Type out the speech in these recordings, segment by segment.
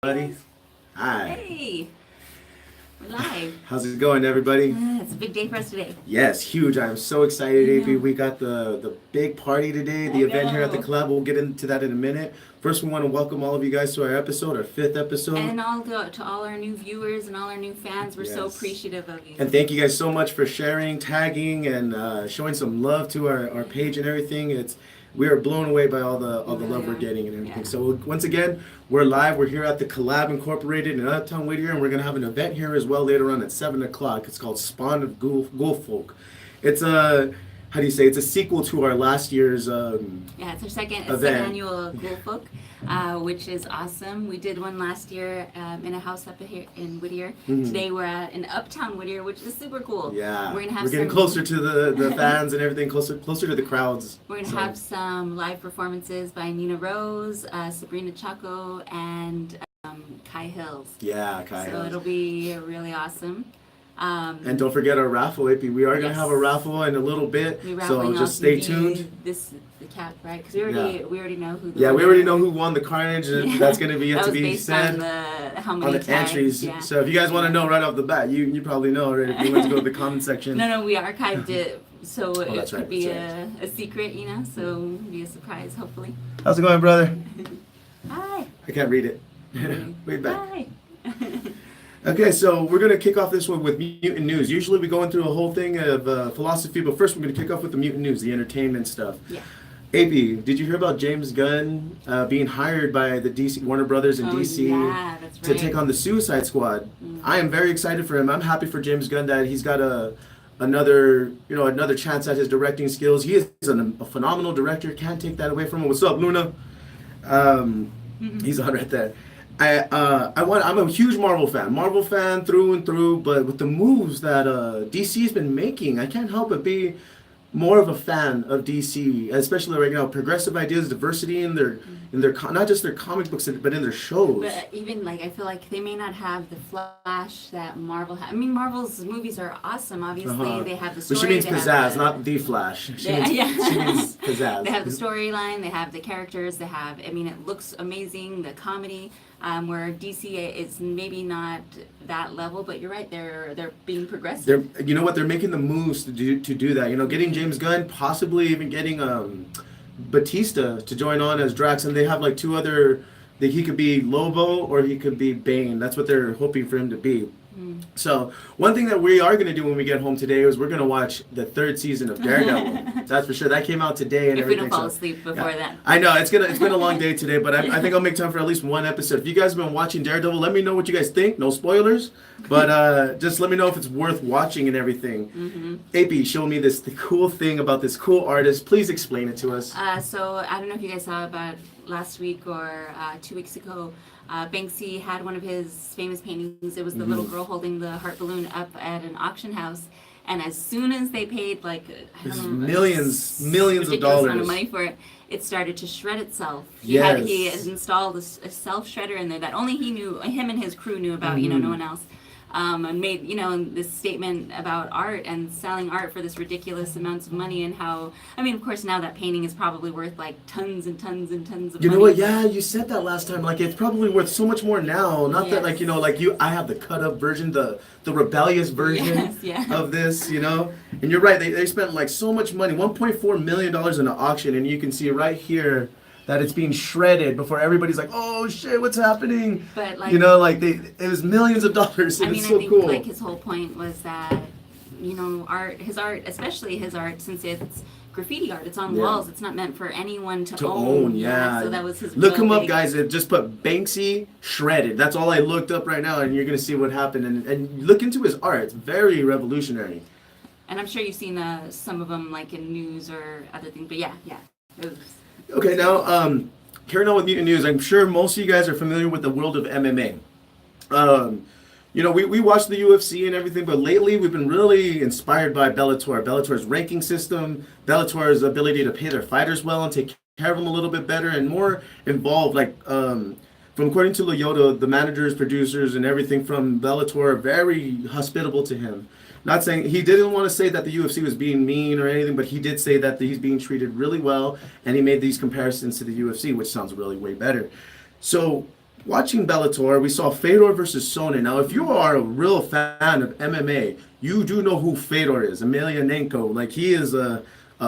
Buddy. Hi. Hey, we're live. How's it going, everybody? It's a big day for us today. Yes, huge. I'm so excited, I AP. know. We got the big party today, the I event here at the know. club. We'll get into that in a minute. First, we want to welcome all of you guys to our episode, our fifth episode. And to all our new viewers and all our new fans, we're so Yes. appreciative of you. And thank you guys so much for sharing, tagging, and showing some love to our page and everything. We are blown away by all the love we're getting and everything. Yeah. So once again, we're live. We're here at the Collab Incorporated in Uptown Whittier, and we're gonna have an event here as well later on at 7 o'clock. It's called Spawn of Ghoul Folk. It's a how do you say? It's a sequel to our last year's Yeah, it's our second event. annual Ghoul which is awesome. We did one last year in a house up here in Whittier. Today we're at in Uptown Whittier, which is super cool. Yeah, We're gonna have we're getting some, closer to the fans and everything, closer to the crowds. We're gonna So, have some live performances by Nina Rose, Sabrina Chaco, and Kai Hills. yeah, So Kyle. it'll be really awesome. And don't forget our raffle, AP. We are gonna Yes. have a raffle in a little bit, We're so raffling just off stay tuned. The cap, right? Because we already know who. Yeah, we already know who won the carnage, and Yeah. that's gonna be yet That to was be based said on the how on many the tags. entries. Yeah. So if you guys want to know right off the bat, you probably know already. If you want to go to the comment section. No, we archived it, so it that's could right, be that's a secret, so be a surprise, hopefully. How's it going, brother? Hi. I can't read it. Way back. Hi. Okay, so we're gonna kick off this one with mutant news. Usually we go into a whole thing of philosophy, but first we're gonna kick off with the mutant news, the entertainment stuff. Yeah. AP, did you hear about James Gunn being hired by the DC Warner Brothers in Oh, DC yeah, that's to right. take on the Suicide Squad? I am very excited for him. I'm happy for James Gunn that he's got another chance at his directing skills. He is a phenomenal director. Can't take that away from him. What's up, Luna? He's on right there. I'm a huge Marvel fan through and through. But with the moves that DC's been making, I can't help but be more of a fan of DC, especially right now. Progressive ideas, diversity in their not just their comic books, but in their shows. But even I feel like they may not have the flash that Marvel has. I mean, Marvel's movies are awesome. Obviously, they have the story. But she means they have pizzazz, the- not the Flash. She Yeah, means, yeah. she means pizzazz. They have the storyline, they have the characters, they have, I mean, it looks amazing, the comedy, where DC is maybe not that level, but you're right, they're being progressive. You know what? They're making the moves to do that. Getting James Gunn, possibly even getting Batista to join on as Drax, and they have like two other. That he could be Lobo or he could be Bane. That's what they're hoping for him to be. So one thing that we are going to do when we get home today is we're going to watch the third season of Daredevil. That's for sure. That came out today and If we everything. don't fall so- asleep before then. I know it's been a long day today, but I think I'll make time for at least one episode. If you guys have been watching Daredevil, let me know what you guys think. No spoilers, but just let me know if it's worth watching and everything. AP showed me the cool thing about this cool artist. Please explain it to us. So I don't know if you guys saw about last week or 2 weeks ago, Banksy had one of his famous paintings. It was the little girl holding the heart balloon up at an auction house. And as soon as they paid I This is don't know, millions of ridiculous amount dollars. of money for it, it started to shred itself. Yes. He had installed a self shredder in there that only he knew, him and his crew knew about. No one else. And made this statement about art and selling art for this ridiculous amounts of money, and how, I mean, of course now that painting is probably worth like tons and tons and tons of You money. know what? Yeah, you said that last time. Like it's probably worth so much more now. Not that I have the cut up version, the rebellious version Yes, of this. And you're right. They spent like so much money, $1.4 million in an auction, and you can see right here that it's being shredded before everybody's like, oh shit, what's happening? But it was millions of dollars. And I mean, it's so I think cool. his whole point was that his art, especially his art, since it's graffiti art, it's on Yeah. walls. It's not meant for anyone to to own. own, yeah. So that was his. Look real him up, big- guys. It just put Banksy shredded. That's all I looked up right now, and you're gonna see what happened. And look into his art. It's very revolutionary. And I'm sure you've seen some of them in news or other things. But yeah. It was, Okay, now carrying on with mutant news. I'm sure most of you guys are familiar with the world of MMA. We watch the UFC and everything, but lately we've been really inspired by Bellator. Bellator's ranking system, Bellator's ability to pay their fighters well and take care of them a little bit better and more involved. From according to Lyoto, the managers, producers, and everything from Bellator are very hospitable to him. Not saying he didn't want to say that the UFC was being mean or anything, but he did say that he's being treated really well, and he made these comparisons to the UFC, which sounds really way better. So watching Bellator, we saw Fedor versus Sonnen. Now, if you are a real fan of MMA, you do know who Fedor is, Emelianenko. Like, he is a,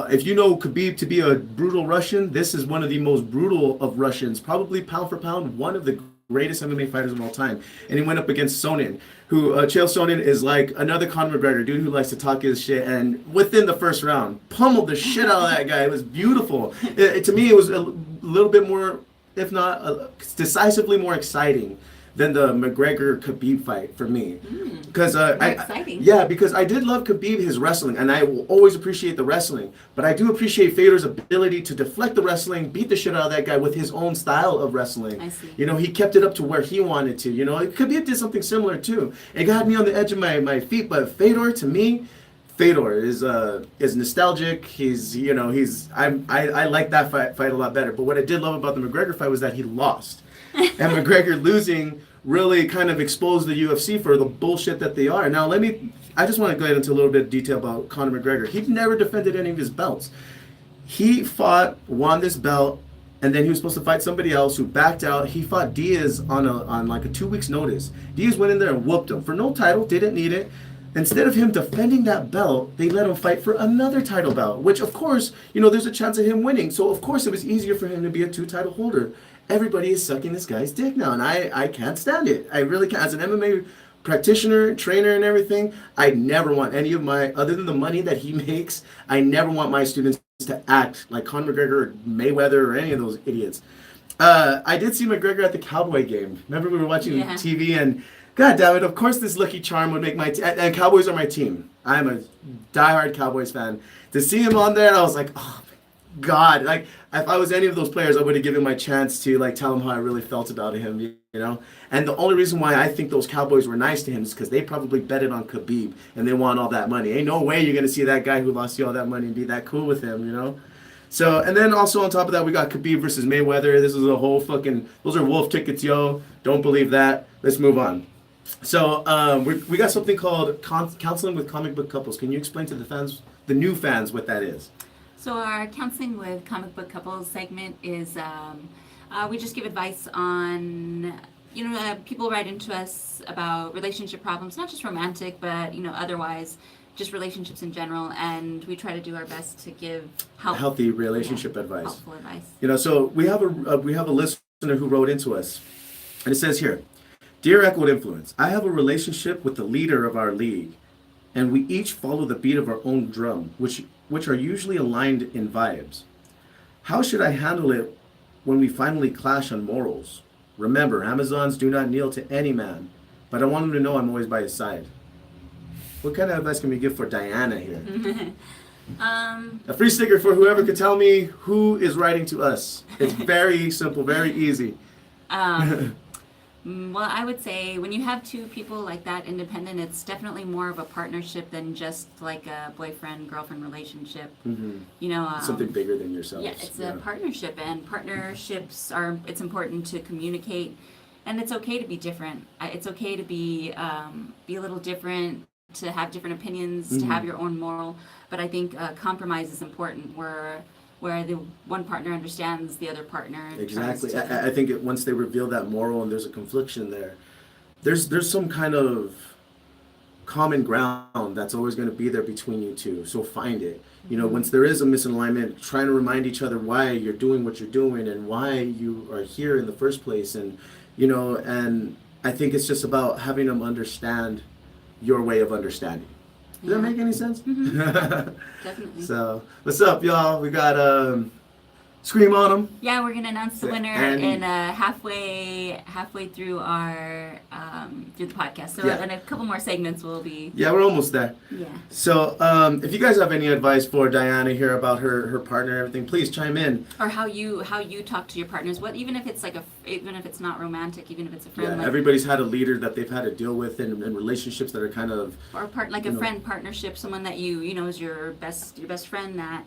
if you know Khabib to be a brutal Russian, this is one of the most brutal of Russians, probably pound for pound, one of the greatest MMA fighters of all time. And he went up against Sonnen, who, Chael Sonnen is like another Conor McGregor, dude who likes to talk his shit. And within the first round, pummeled the shit out of that guy. It was beautiful. To me, it was a little bit more, if not decisively more exciting than the McGregor Khabib fight for me. Because exciting. yeah, because I did love Khabib, his wrestling, and I will always appreciate the wrestling. But I do appreciate Fedor's ability to deflect the wrestling, beat the shit out of that guy with his own style of wrestling. I see. You know, he kept it up to where he wanted to. You know, Khabib did something similar too. It got me on the edge of my feet. But Fedor, to me, Fedor is nostalgic. I like that fight a lot better. But what I did love about the McGregor fight was that he lost, and McGregor losing really kind of exposed the UFC for the bullshit that they are. Now I just want to go into a little bit of detail about Conor McGregor. He never defended any of his belts. He won this belt, and then he was supposed to fight somebody else who backed out. He fought Diaz on like a 2 weeks notice. Diaz went in there and whooped him for no title, didn't need it. Instead of him defending that belt, they let him fight for another title belt, which of course, there's a chance of him winning. So of course it was easier for him to be a 2-title holder. Everybody is sucking this guy's dick now, and I can't stand it. I really can't. As an MMA practitioner, trainer, and everything, I never want any of other than the money that he makes, I never want my students to act like Conor McGregor or Mayweather or any of those idiots. I did see McGregor at the Cowboy game. Remember we were watching TV, and God damn it, of course this Lucky Charm would make my team. And Cowboys are my team. I'm a diehard Cowboys fan. To see him on there, I was like, oh my God. Like, if I was any of those players, I would have given my chance to like tell him how I really felt about him, you know? And the only reason why I think those Cowboys were nice to him is because they probably betted on Khabib and they want all that money. Ain't no way you're going to see that guy who lost you all that money and be that cool with him, you know? So, and then also on top of that, we got Khabib versus Mayweather. This is a whole those are wolf tickets, yo. Don't believe that. Let's move on. So, we got something called Counseling with Comic Book Couples. Can you explain to the new fans, what that is? So our Counseling with Comic Book Couples segment is, we just give advice on, people write into us about relationship problems, not just romantic, but, otherwise, just relationships in general, and we try to do our best to give healthy relationship advice. Helpful advice. So we have a listener who wrote into us, and it says here, "Dear Echoed Influence, I have a relationship with the leader of our league, and we each follow the beat of our own drum, which are usually aligned in vibes. How should I handle it when we finally clash on morals? Remember, Amazons do not kneel to any man, but I want him to know I'm always by his side." What kind of advice can we give for Diana here? A free sticker for whoever could tell me who is writing to us. It's very simple, very easy. Well, I would say when you have two people like that independent, it's definitely more of a partnership than just like a boyfriend-girlfriend relationship. Mm-hmm. Something bigger than yourselves. Yeah, it's a partnership, and partnerships it's important to communicate, and it's okay to be different. It's okay to be a little different, to have different opinions, to have your own moral, but I think compromise is important where the one partner understands the other partner. Exactly. I think once they reveal that moral and there's a confliction there's some kind of common ground that's always going to be there between you two. So find it. Once there is a misalignment, trying to remind each other why you're doing what you're doing and why you are here in the first place. And, and I think it's just about having them understand your way of understanding. Does that make any sense? Mm-hmm. Definitely. So, what's up, y'all? We got Scream on them. Yeah, we're gonna announce the winner in halfway through our through the podcast. So in a couple more segments, we'll be. Yeah, we're almost there. Yeah. So, if you guys have any advice for Diana here about her partner and everything, please chime in. Or how you talk to your partners. Even if it's even if it's not romantic, even if it's a friend. Yeah, everybody's had a leader that they've had to deal with in relationships that are kind of. Or a friend partnership, someone that is your best friend that.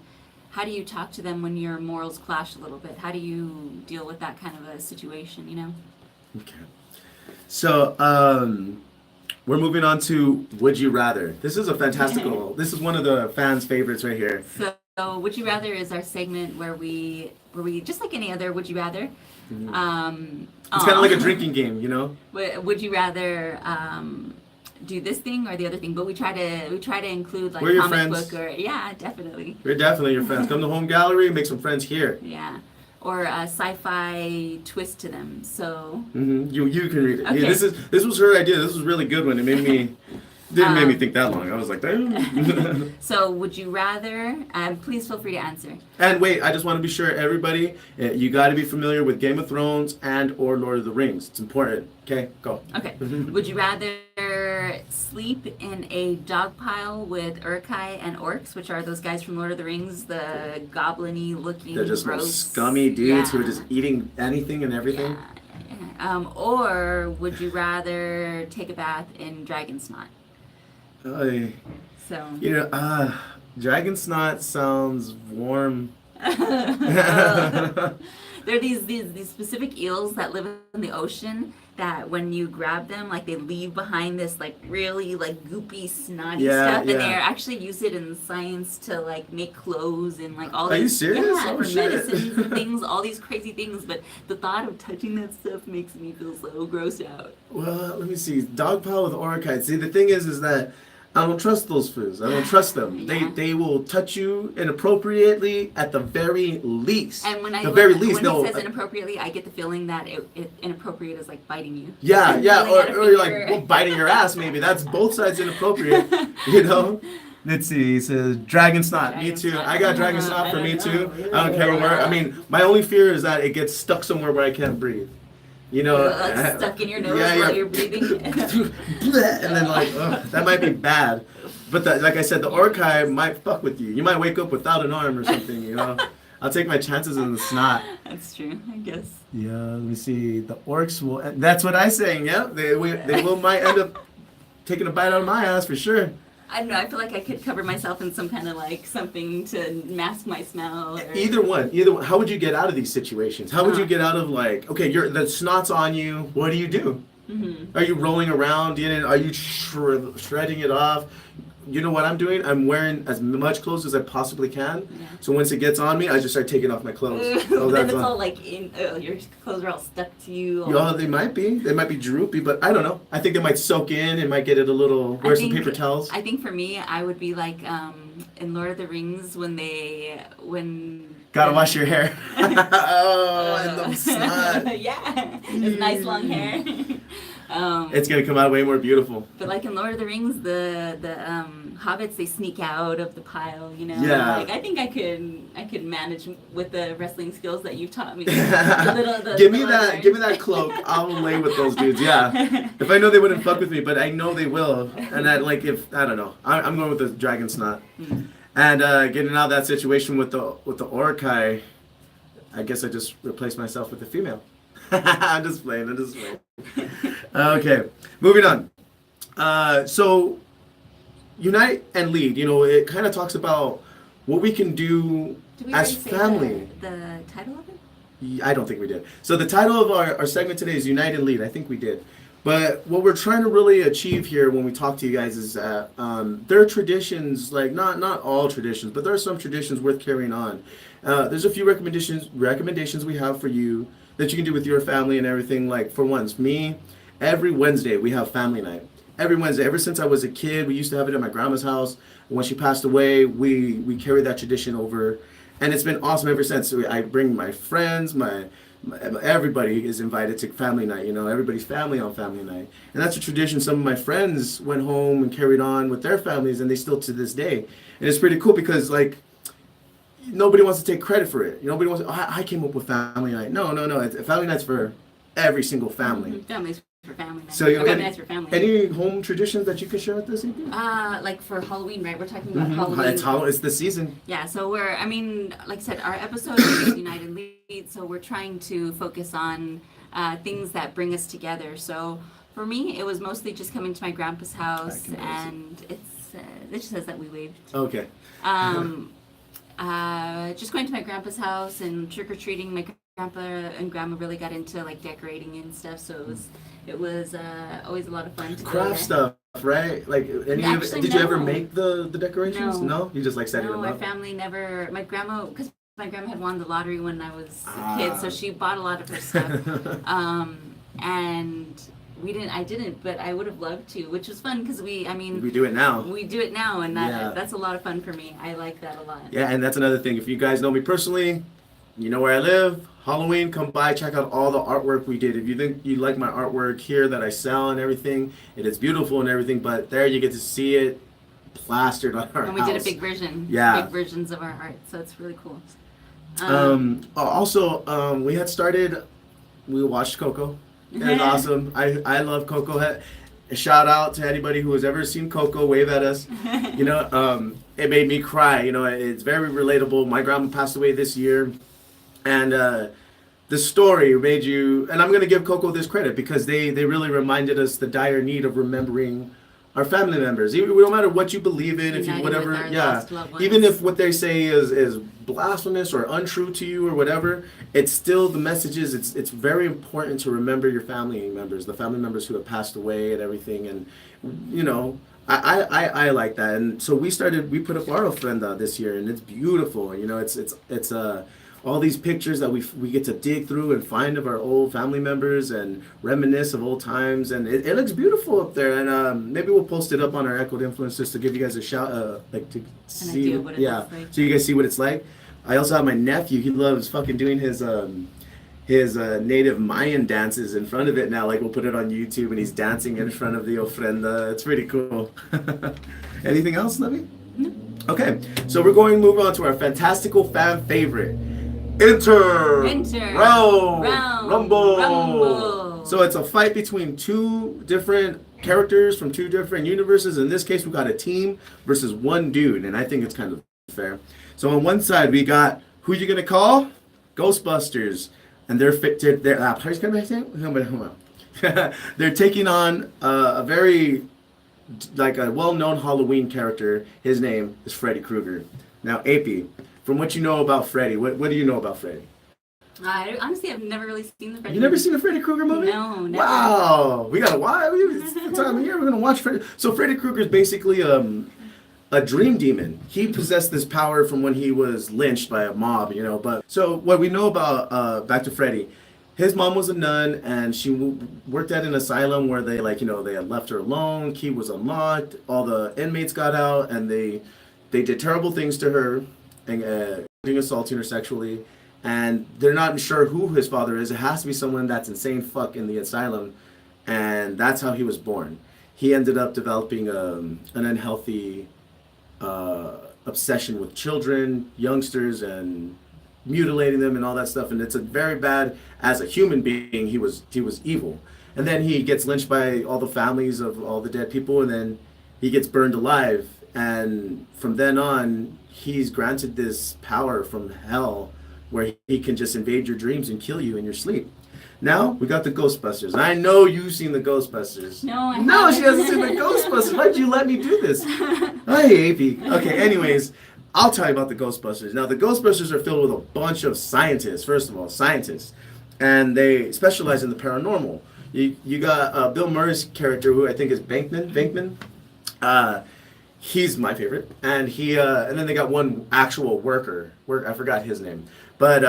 How do you talk to them when your morals clash a little bit? How do you deal with that kind of a situation, Okay. So, we're moving on to Would You Rather. This is a fantastical, this is one of the fans' favorites right here. So Would You Rather is our segment where we just like any other Would You Rather. It's kind of like a drinking game, you know. Would you rather do this thing or the other thing? But we try to include like We're your comic friends. book or yeah, definitely. We're definitely your friends. Come to Home Gallery, make some friends here. Yeah, or a sci-fi twist to them. So You can read it. Okay. Yeah, this was her idea. This was a really good one. It made me didn't make me think that long. I was like, damn. so would you rather? Please feel free to answer. And wait, I just want to be sure, everybody, you got to be familiar with Game of Thrones and or Lord of the Rings. It's important. Okay, go. Okay. Would you rather sleep in a dog pile with Urkai and orcs, which are those guys from Lord of the Rings, the goblin-y looking, They're just gross, those scummy dudes who are yeah. just eating anything and everything. Or would you rather take a bath in dragon snot? So You know, dragon snot sounds warm. there are these specific eels that live in the ocean that when you grab them, like they leave behind this like really like goopy snotty stuff, and they actually use it in science to like make clothes and like all Are you these serious? yeah, Oh, for shit. medicines and things, all these crazy things. But the thought of touching that stuff makes me feel so grossed out. Well, let me see. Dog pile with orchid. See, the thing is that I don't trust those foods. I don't trust them. Yeah. They will touch you inappropriately at the very least. And when when he says inappropriately, I get the feeling that it inappropriate is like biting you. Yeah, yeah, Pulling out a or you're like finger. well, biting your ass. Maybe that's both sides inappropriate. You know. Let's see. It says dragon snot. Me Dragon too. snot. I got dragon snot for me too. I don't Yeah. care where. I mean, my only fear is that it gets stuck somewhere where I can't breathe. You know, Like stuck in your nose yeah, while yeah. you're breathing. And then like, ugh, that might be bad. But like I said, the orchid might fuck with you. You might wake up without an arm or something. You know, I'll take my chances in the snot. That's true, I guess. Yeah, let me see. The orcs will. That's what I'm saying. Yeah, they will might end up taking a bite out of my ass for sure. I don't know. I feel like I could cover myself in some kind of like something to mask my smell. Or... Either one. How would you get out of these situations? How would you get out of like, okay, the snot's on you. What do you do? Mm-hmm. Are you rolling around in it? Are you shredding it off? You know what I'm doing? I'm wearing as much clothes as I possibly can. Yeah. So once it gets on me, I just start taking off my clothes. Then it's all like your clothes are all stuck to you. Yeah, they might be. They might be droopy, but I don't know. I think they might soak in. It might get it a little. Wear some paper towels. I think for me, I would be like in Lord of the Rings when Gotta wash your hair. Oh, and the snot. Yeah, it's nice long hair. It's gonna come out way more beautiful. But like in Lord of the Rings, the hobbits, they sneak out of the pile, you know. Yeah. Like I think I could manage with the wrestling skills that you've taught me. Give me that cloak. I'll lay with those dudes. Yeah. If I know they wouldn't fuck with me, but I know they will, and I don't know. I'm going with the dragon snot. Mm. And getting out of that situation with the orcai, I guess I just replaced myself with a female. I'm just playing. Okay, moving on. So, unite and lead. You know, it kind of talks about what we can do Did we as already say family. the title of it? I don't think we did. So the title of our segment today is Unite and Lead. I think we did. But what we're trying to really achieve here when we talk to you guys is that there are traditions, like not all traditions, but there are some traditions worth carrying on. There's a few recommendations we have for you that you can do with your family and everything. Like for once, me, every Wednesday we have family night. Every Wednesday, ever since I was a kid, we used to have it at my grandma's house. When she passed away, we carried that tradition over, and it's been awesome ever since. So I bring my friends, everybody is invited to family night. You know, everybody's family on family night, and that's a tradition. Some of my friends went home and carried on with their families, and they still to this day. And it's pretty cool because like nobody wants to take credit for it. Nobody wants. I came up with family night. No. Family night's for every single family. Mm-hmm. Families for family night. So you family night's for family. Any home traditions that you can share with us? Like for Halloween, right? We're talking about Halloween. It's the season. Yeah, so like I said, our episode is United Lead, so we're trying to focus on things that bring us together. So for me, it was mostly just coming to my grandpa's house, and it just says that we waved. Okay. Just going to my grandpa's house and trick-or-treating. My grandpa and grandma really got into like decorating and stuff, so it was always a lot of fun to go Craft there. stuff, right? Like, Actually, did you ever no. make the decorations? No. No, you just like setting No, them our up. family never. My grandma, because my grandma had won the lottery when I was a kid, so Ah. she bought a lot of her stuff. And we didn't. I didn't, but I would have loved to, which was fun because I mean, We do it now. we do it now, and that Yeah. that's a lot of fun for me. I like that a lot. Yeah, and that's another thing. If you guys know me personally, you know where I live. Halloween, come by, check out all the artwork we did. If you think you like my artwork here that I sell and everything, it is beautiful and everything, but there you get to see it plastered on our And we house. did a big version. Yeah. Big versions of our art, so it's really cool. Also, we had started, we watched Coco. It was awesome. I love Coco. A shout out to anybody who has ever seen Coco. Wave at us. You know, it made me cry. You know, it's very relatable. My grandma passed away this year, and the story made you. And I'm going to give Coco this credit because they really reminded us the dire need of remembering our family members. Even no matter what you believe in, if you Uniting whatever, with our yeah. lost loved ones. Even if what they say is blasphemous or untrue to you or whatever, it's still the message is it's very important to remember your family members, the family members who have passed away and everything. And you know, I like that. And so we put up our ofrenda this year, and it's beautiful. You know, it's all these pictures that we get to dig through and find of our old family members and reminisce of old times, and it looks beautiful up there. And maybe we'll post it up on our Echoed Influence just to give you guys a shout, like to see, idea what it yeah, looks like. so you guys see what it's like. I also have my nephew. He loves fucking doing his native Mayan dances in front of it now. Like we'll put it on YouTube, and he's dancing in front of the ofrenda. It's pretty cool. Anything else, Lovey? No. Okay, so we're going to move on to our fantastical fan favorite. Enter Round Rumble. Rumble. So it's a fight between two different characters from two different universes. In this case, we got a team versus one dude, and I think it's kind of fair. So on one side, we got who you gonna call? Ghostbusters, and they're they're taking on a very like a well-known Halloween character. His name is Freddy Krueger. Now, AP, from what you know about Freddy, what do you know about Freddy? Honestly, I've never really seen the Freddy. You never seen a Freddy Krueger movie? No, never. Wow, we gotta watch. It's the time of year we're gonna watch Freddy. So Freddy Krueger is basically a dream demon. He possessed this power from when he was lynched by a mob, you know. But so what we know about back to Freddy, his mom was a nun, and she worked at an asylum where they they had left her alone. Key was unlocked. All the inmates got out, and they did terrible things to her, and assaulting her sexually. And they're not sure who his father is. It has to be someone that's insane fuck in the asylum, and that's how he was born. He ended up developing an unhealthy obsession with children, youngsters, and mutilating them and all that stuff. And it's a very bad. As a human being, he was evil. And then he gets lynched by all the families of all the dead people, and then he gets burned alive. And from then on, he's granted this power from hell, where he can just invade your dreams and kill you in your sleep. Now we got the Ghostbusters. I know you've seen the Ghostbusters. No, No, she hasn't seen the Ghostbusters. Why'd you let me do this? I hate AP. Okay, anyways, I'll tell you about the Ghostbusters. Now, the Ghostbusters are filled with a bunch of scientists. First of all, scientists, and they specialize in the paranormal. You got Bill Murray's character, who I think is Bankman. He's my favorite, and and then they got one actual worker. I forgot his name, but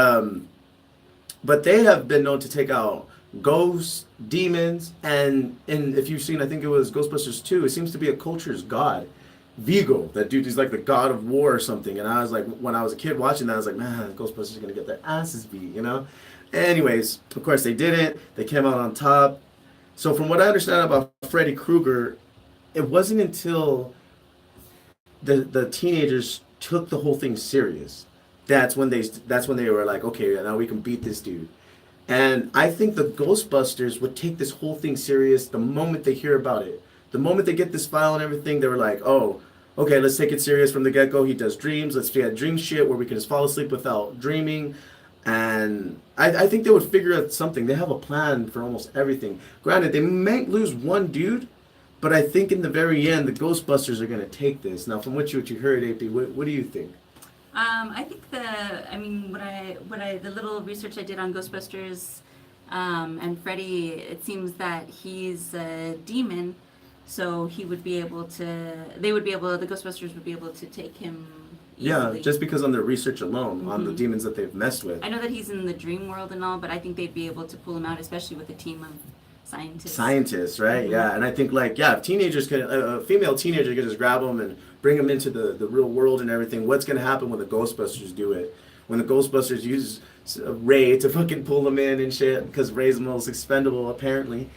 they have been known to take out ghosts, demons, and if you've seen, I think it was Ghostbusters 2, it seems to be a culture's god, Vigo. That dude is like the god of war or something. And I was like, when I was a kid watching that, I was like, man, Ghostbusters are gonna get their asses beat, you know? Anyways, of course they didn't. They came out on top. So from what I understand about Freddy Krueger, it wasn't until the teenagers took the whole thing serious. That's when they were like, okay, now we can beat this dude. And I think the Ghostbusters would take this whole thing serious the moment they hear about it. The moment they get this file and everything, they were like, oh, okay, let's take it serious from the get-go. He does dreams. Let's get dream shit where we can just fall asleep without dreaming. And I think they would figure out something. They have a plan for almost everything. Granted, they might lose one dude, but I think in the very end, the Ghostbusters are going to take this. Now, from what you heard, AP, what do you think? I think the little research I did on Ghostbusters, and Freddy, it seems that he's a demon, so he would be able to. The Ghostbusters would be able to take him Yeah, easily. just because on their research alone, on the demons that they've messed with. I know that he's in the dream world and all, but I think they'd be able to pull him out, especially with a team of scientists. Scientists, right? Yeah, and I think like if teenagers can, a female teenager can just grab them and bring them into the real world and everything. What's gonna happen when the Ghostbusters do it? When the Ghostbusters use Ray to fucking pull them in and shit, because Ray's the most expendable apparently.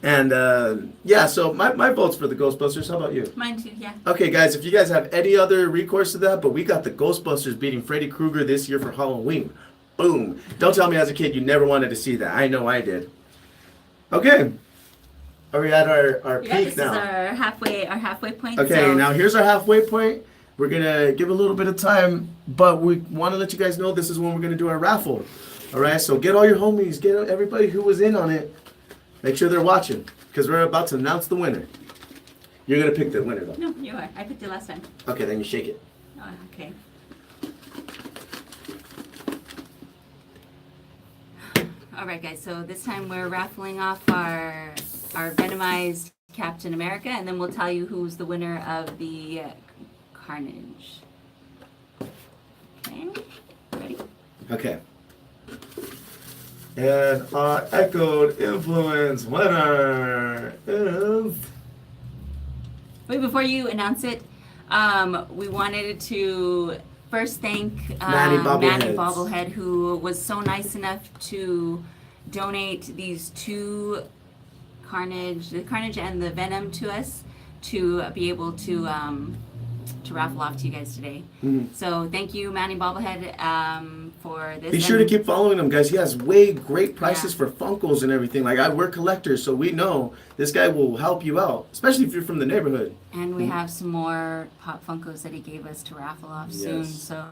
And yeah, so my vote's for the Ghostbusters. How about you? Mine too, yeah. Okay, guys, if you guys have any other recourse to that, but we got the Ghostbusters beating Freddy Krueger this year for Halloween. Boom. Don't tell me as a kid you never wanted to see that. I know I did. Okay. Are we at our Yeah, peak this now? is our halfway point. Okay, so now here's our halfway point. We're going to give a little bit of time, but we want to let you guys know this is when we're going to do our raffle. All right, so get all your homies, get everybody who was in on it. Make sure they're watching, because we're about to announce the winner. You're going to pick the winner, though. No, you are. I picked it last time. Okay, then you shake it. Oh, okay. All right, guys. So this time we're raffling off our Venomized Captain America, and then we'll tell you who's the winner of the Carnage. Okay. Ready? Okay. And our Echoed Influence winner is... Wait, before you announce it, we wanted to first thank Manny Bobblehead, who was so nice enough to donate these two the Carnage and the Venom to us to be able to raffle off to you guys today. So thank you, Manny Bobblehead, for this. Be sure to keep following him, guys. He has great prices for Funkos and everything. Like, we're collectors, so we know this guy will help you out, especially if you're from the neighborhood. And we have some more Pop Funkos that he gave us to raffle off soon. So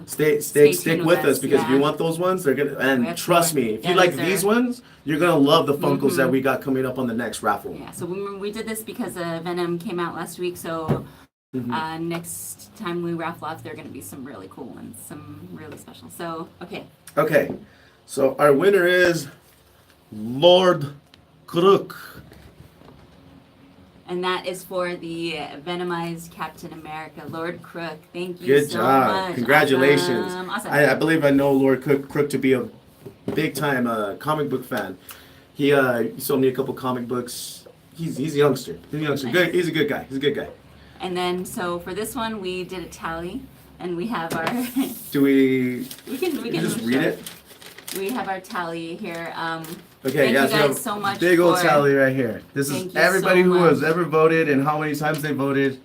stick with us, because if you want those ones, they're gonna. And trust me, if you like these ones, you're gonna love the Funkos that we got coming up on the next raffle. Yeah. So we did this because Venom came out last week. So next time we raffle off, there are gonna be some really cool ones, some really special. So okay. Okay, so our winner is Lord Crook. And that is for the Venomized Captain America, Lord Crook. Thank you Good so job. much. Congratulations. Awesome. I believe I know Lord Crook to be a big time comic book fan. He sold me a couple comic books. He's a youngster. Nice. Good. He's a good guy. And then, so for this one, we did a tally, and we have our. Do we? we can just read it. We have our tally here. Okay, thank you guys so much. Big old tally right here. This is everybody who has ever voted and how many times they voted.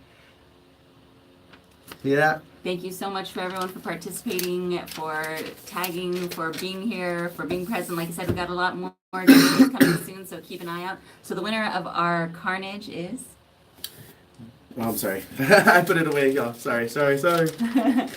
See that? Thank you so much for everyone for participating, for tagging, for being here, for being present. Like I said, we got a lot more giveaways coming soon, so keep an eye out. So the winner of our Carnage is. Oh, I'm sorry. I put it away, y'all. Sorry. It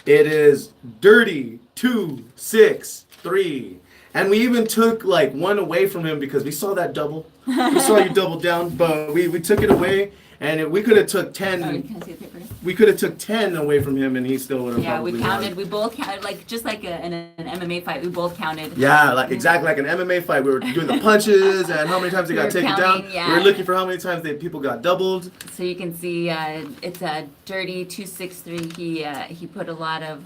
is Dirty 263. And we even took like one away from him because we saw that double. We saw you double down, but we took it away, and we could have took 10. Can I see the paper? We could have took 10 away from him, and he still would have. Yeah, probably we counted. won. We both counted, like just like an MMA fight. We both counted. Yeah, like exactly like an MMA fight. We were doing the punches and how many times they got taken down. Yeah. We were looking for how many times people got doubled. So you can see it's a Dirty 263. He put a lot of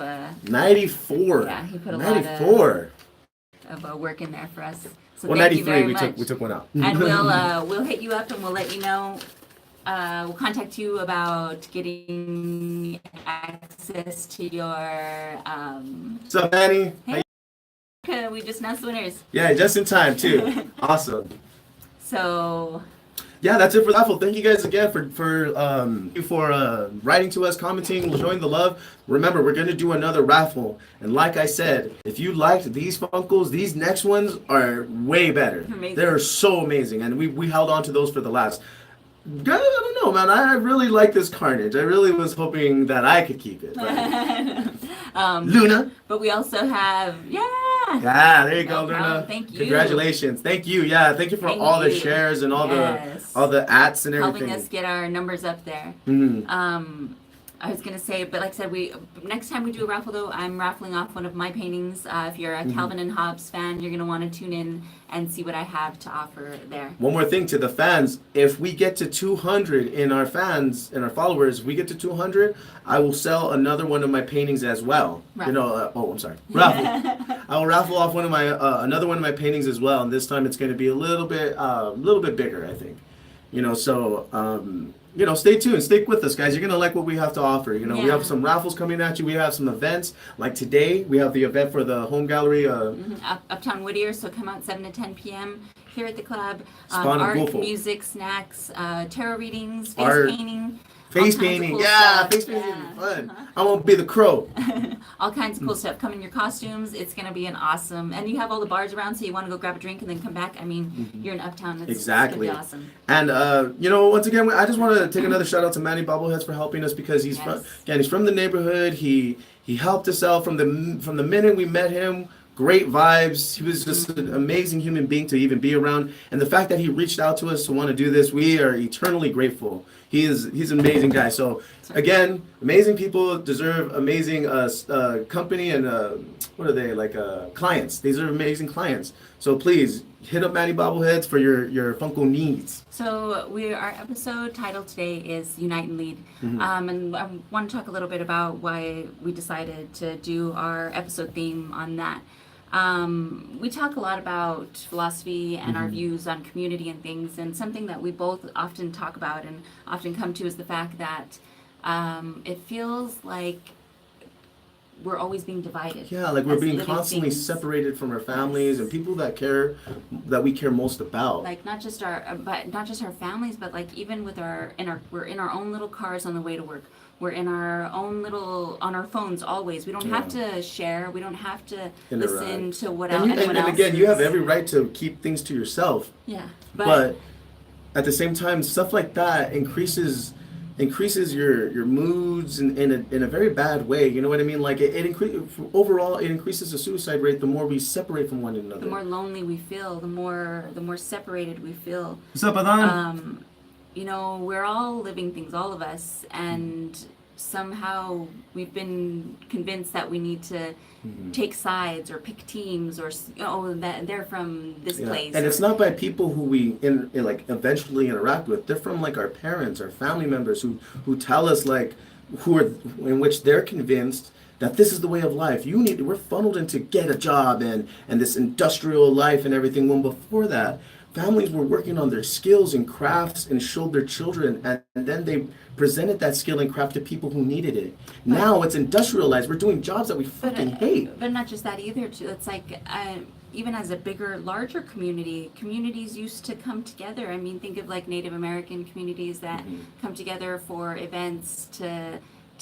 94. Yeah, he put a 94. Of work in there for us. So Well, thank you 93. very much. We took one out. And we'll hit you up and we'll let you know. We'll contact you about getting access to your. What's up, Manny? Hey, we just announced the winners. Yeah, just in time too. Awesome. So. Yeah, that's it for that. Thank you guys again for writing to us, commenting, showing the love. Remember, we're gonna do another raffle, and like I said, if you liked these Funkos, these next ones are way better. Amazing. They're so amazing, and we held on to those for the last. I don't know, man. I really like this Carnage. I really was hoping that I could keep it. Luna. But we also have Yeah, there you go, No Luna. problem. Thank you. Congratulations. Thank you. Yeah, thank you for all the shares and all the ats and everything. helping us get our numbers up there. I was gonna say, but like I said, we next time we do a raffle though, I'm raffling off one of my paintings. If you're a Calvin and Hobbes fan, you're gonna want to tune in and see what I have to offer there. One more thing to the fans: if we get to 200 in our fans and our followers, if we get to 200, I will sell another one of my paintings as well. Raffle. You know, I'm sorry, raffle. I will raffle off one of my another one of my paintings as well, and this time it's going to be a little bit bigger, I think. You know, so. You know, stay tuned. Stick with us, guys. You're going to like what we have to offer. You know, we have some raffles coming at you. We have some events. Like today, we have the event for the home gallery. Uptown Whittier, so come out 7 to 10 p.m. here at the club. Spawn Art, Wolfle. music, snacks, tarot readings, face Art. painting. Face all kinds of painting. cool Yeah, stuff. face painting Yeah. is fun. I won't be the crow. All kinds of cool stuff. Come in your costumes. It's going to be an awesome. And you have all the bars around, so you want to go grab a drink and then come back. I mean, you're in Uptown. Exactly. It's going to be awesome. And you know, once again, I just want to take another shout out to Manny Bobbleheads for helping us, because he's he's from the neighborhood. He helped us out from the minute we met him. Great vibes. He was just an amazing human being to even be around, and the fact that he reached out to us to want to do this, we are eternally grateful. He's an amazing guy. So again, amazing people deserve amazing company, and what are they, like, clients. These are amazing clients. So please hit up Manny Bobbleheads for your Funko needs. So our episode title today is Unite and Lead. And I want to talk a little bit about why we decided to do our episode theme on that. We talk a lot about philosophy and our views on community and things, and something that we both often talk about and often come to is the fact that it feels like we're always being divided. Yeah, like we're as being living constantly things. separated from our families and people that we care most about. Like not just our families, but like even with we're in our own little cars on the way to work. We're in our own on our phones always. We don't have to share. We don't have to listen to what anyone else. And again, you have every right to keep things to yourself. Yeah, but at the same time, stuff like that increases your moods in a very bad way. You know what I mean? Like overall, it increases the suicide rate the more we separate from one another. The more lonely we feel, the more separated we feel. What's up, Adan? You know, we're all living things, all of us, and somehow we've been convinced that we need to take sides or pick teams, or that they're from this place. And it's not by people who we like eventually interact with. They're from like our parents, our family members who tell us, like, in which they're convinced that this is the way of life. We're funneled into get a job and this industrial life and everything. When before that, families were working on their skills and crafts and showed their children, and then they presented that skill and craft to people who needed it. Now it's industrialized. We're doing jobs that we fucking hate. But not just that either. Too. It's like even as a larger community, communities used to come together. I mean, think of like Native American communities that come together for events to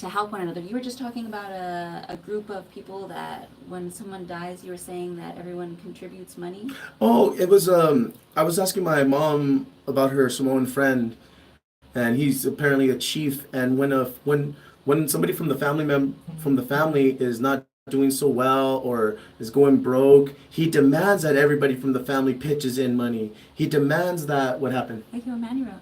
help one another. You were just talking about a group of people that when someone dies, you were saying that everyone contributes money. Oh, it was I was asking my mom about her Samoan friend, and he's apparently a chief, and when somebody from the family is not doing so well or is going broke, he demands that everybody from the family pitches in money. He demands that. What happened? Like you, Manny wrote.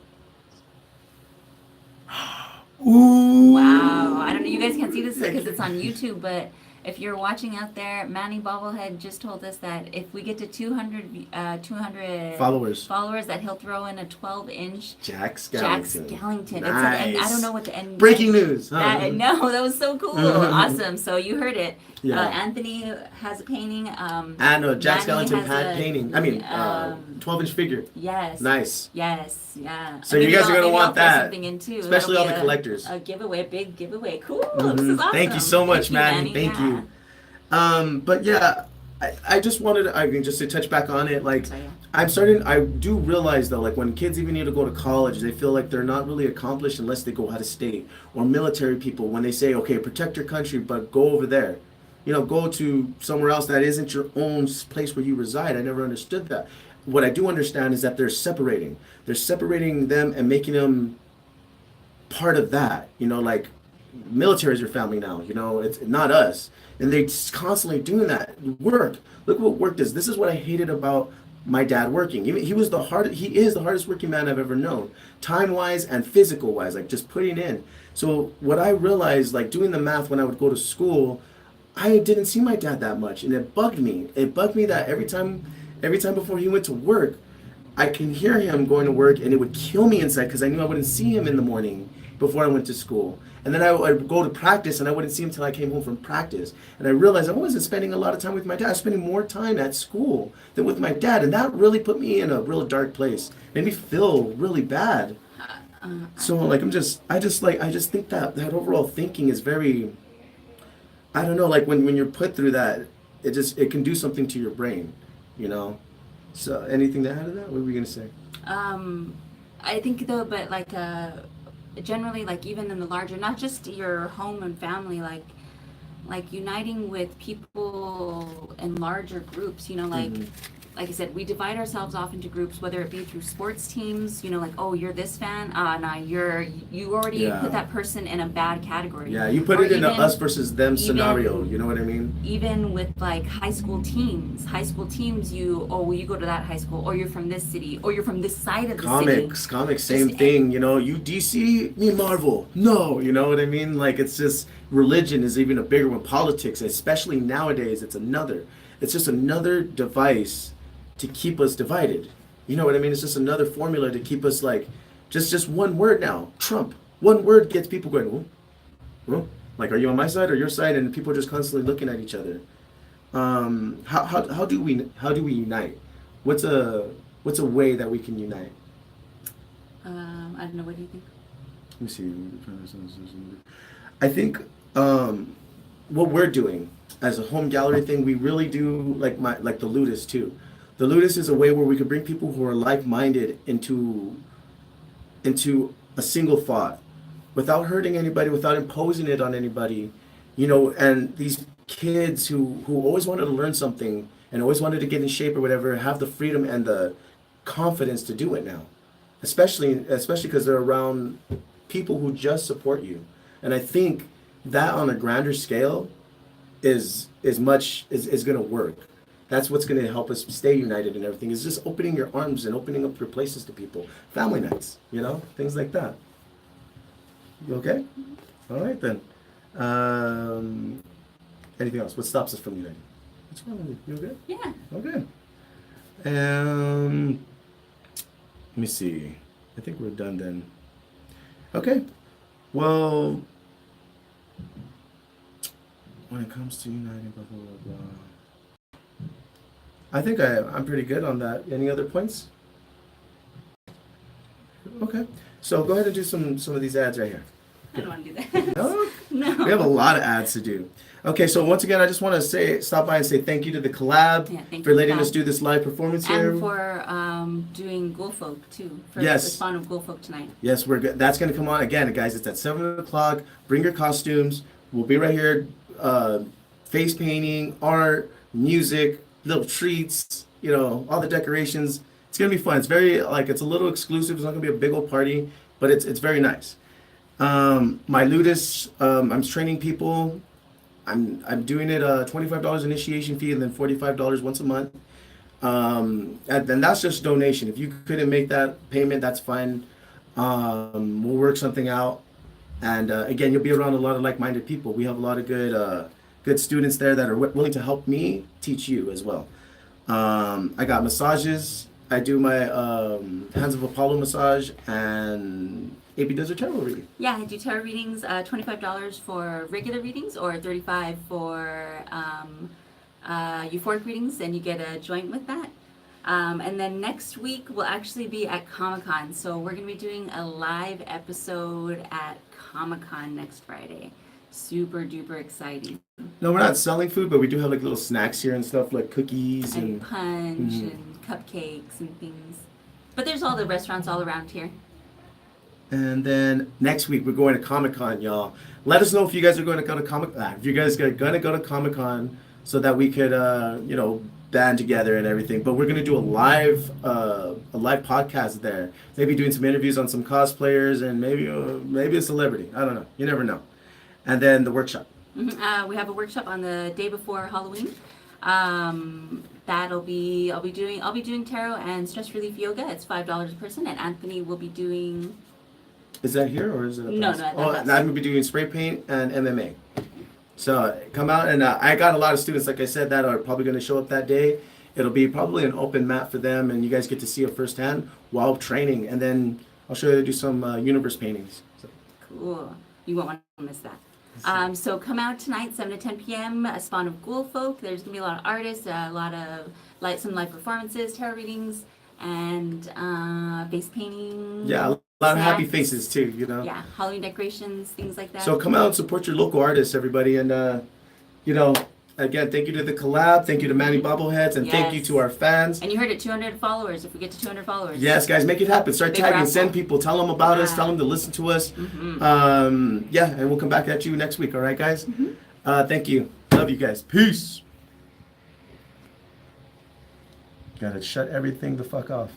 Ooh. Wow. I don't know. You guys can't see this because it's on YouTube, but if you're watching out there, Manny Bobblehead just told us that if we get to 200 followers, that he'll throw in a 12-inch Jack Skellington. Nice. It's Nice. I don't know what the end. Breaking news. Huh? No, that was so cool. Awesome. So you heard it. Yeah. Anthony has a painting. And Jack Manny Skellington has had painting. 12-inch figure. Yes. Nice. Yes. Yeah. So you guys are gonna want that, something in too. especially all That'll the be collectors. A giveaway, big giveaway. Cool. This is awesome. Thank you so much, Manny. Thank Yeah. you. But yeah, I just wanted just to touch back on it. Like, I do realize though, like when kids even need to go to college, they feel like they're not really accomplished unless they go out of state. Or military people, when they say, okay, protect your country, but go over there. You know, go to somewhere else that isn't your own place where you reside. I never understood that. What I do understand is that they're separating. They're separating them and making them part of that. You know, like military is your family now. You know, it's not us. And they're constantly doing that. Work. Look what work does. This is what I hated about my dad working. He is the hardest working man I've ever known, time wise and physical wise, like just putting in. So what I realized, like doing the math when I would go to school, I didn't see my dad that much, and it bugged me. It bugged me that every time before he went to work, I can hear him going to work, and it would kill me inside because I knew I wouldn't see him in the morning before I went to school. And then I would go to practice, and I wouldn't see him till I came home from practice. And I realized I wasn't spending a lot of time with my dad. I was spending more time at school than with my dad, and that really put me in a real dark place. Made me feel really bad. So like I just think that overall thinking is very, I don't know, like when you're put through that, it can do something to your brain, you know. So anything to add to that? What were we gonna say? I think though, but like generally, like even in the larger, not just your home and family, like uniting with people in larger groups, you know, like I said, we divide ourselves off into groups, whether it be through sports teams, you know, like, oh, you're this fan, nah, you already put that person in a bad category. Yeah, you put Or it in a even- us versus them even- scenario. You know what I mean? Even with like high school teams, you go to that high school, or you're from this city, or you're from this side of the city. Comics, same thing. You know, you DC, me Marvel. No, you know what I mean? Like it's just religion is even a bigger one. Politics, especially nowadays, it's just another device to keep us divided. You know what I mean? It's just another formula to keep us like, just one word now. Trump. One word gets people going, oh, oh. Like, are you on my side or your side? And people are just constantly looking at each other. How do we unite? What's a way that we can unite? I don't know. What do you think? Let me see. I think what we're doing as a home gallery thing, we really do like the Ludus too. The Ludus is a way where we could bring people who are like-minded into a single thought, without hurting anybody, without imposing it on anybody, you know. And these kids who always wanted to learn something and always wanted to get in shape or whatever have the freedom and the confidence to do it now, especially because they're around people who just support you. And I think that on a grander scale is going to work. That's what's going to help us stay united and everything, is just opening your arms and opening up your places to people. Family nights, you know, things like that. You okay? All right then. Anything else? What stops us from uniting? What's wrong with you? You okay? Yeah. Okay. Let me see. I think we're done then. Okay. Well, when it comes to uniting, blah, blah, blah, blah. I think I'm pretty good on that. Any other points? Okay. So go ahead and do some of these ads right here. I don't want to do that. No? No. We have a lot of ads to do. Okay, so once again, I just want to stop by and say thank you to the collab Thank for you, letting collab. us do this live performance here. And for doing Gulfolk too. For Yes. the spawn of Gulfolk tonight. Yes, we're good. That's going to come on again, guys. It's at 7:00. Bring your costumes. We'll be right here. Face painting, art, music, little treats. You know, all the decorations. It's gonna be fun. It's very it's a little exclusive. It's not gonna be a big old party, but it's very nice. My Ludus, I'm training people. I'm doing it $25 initiation fee and then $45 once a month. And that's just donation. If you couldn't make that payment, that's fine. We'll work something out. And again, you'll be around a lot of like-minded people. We have a lot of good students there that are willing to help me teach you as well. I got massages. I do my Hands of Apollo massage, and AB does a tarot reading. Yeah, I do tarot readings, $25 for regular readings or $35 for euphoric readings, and you get a joint with that. And then next week we'll actually be at Comic-Con. So we're going to be doing a live episode at Comic-Con next Friday. Super duper exciting. No, we're not selling food, but we do have like little snacks here and stuff, like cookies And punch and cupcakes and things. But there's all the restaurants all around here. And then next week we're going to Comic-Con, y'all. Let us know if you guys are going to go to Comic-Con. If you guys are going to go to Comic-Con, so that we could, band together and everything. But we're going to do a live podcast there. Maybe doing some interviews on some cosplayers and maybe a celebrity. I don't know. You never know. And then the workshop. We have a workshop on the day before Halloween. I'll be doing tarot and stress relief yoga. It's $5 a person, and Anthony will be doing. Is that here or is it? No, at that Oh, house. and I'm gonna be doing spray paint and MMA. So come out, and I got a lot of students, like I said, that are probably gonna show up that day. It'll be probably an open mat for them, and you guys get to see it firsthand while training. And then I'll show you how to do some universe paintings. So. Cool. You won't want to miss that. So come out tonight, 7 to 10 p.m. A spawn of ghoul folk. There's gonna be a lot of artists, a lot of some live performances, tarot readings, and face painting. Yeah, a lot of happy snacks. faces too, you know. Yeah, Halloween decorations, things like that. So come out and support your local artists, everybody, and again, thank you to the collab, thank you to Manny Bobbleheads, and thank you Yes. to our fans. And you heard it, 200 followers. If we get to 200 followers. Yes, guys, make it happen. Start Big tagging, raffle. send people, tell them about us, Yeah. tell them to listen to us. Mm-hmm. And we'll come back at you next week. All right, guys. Thank you. Love you guys. Peace. Gotta shut everything the fuck off.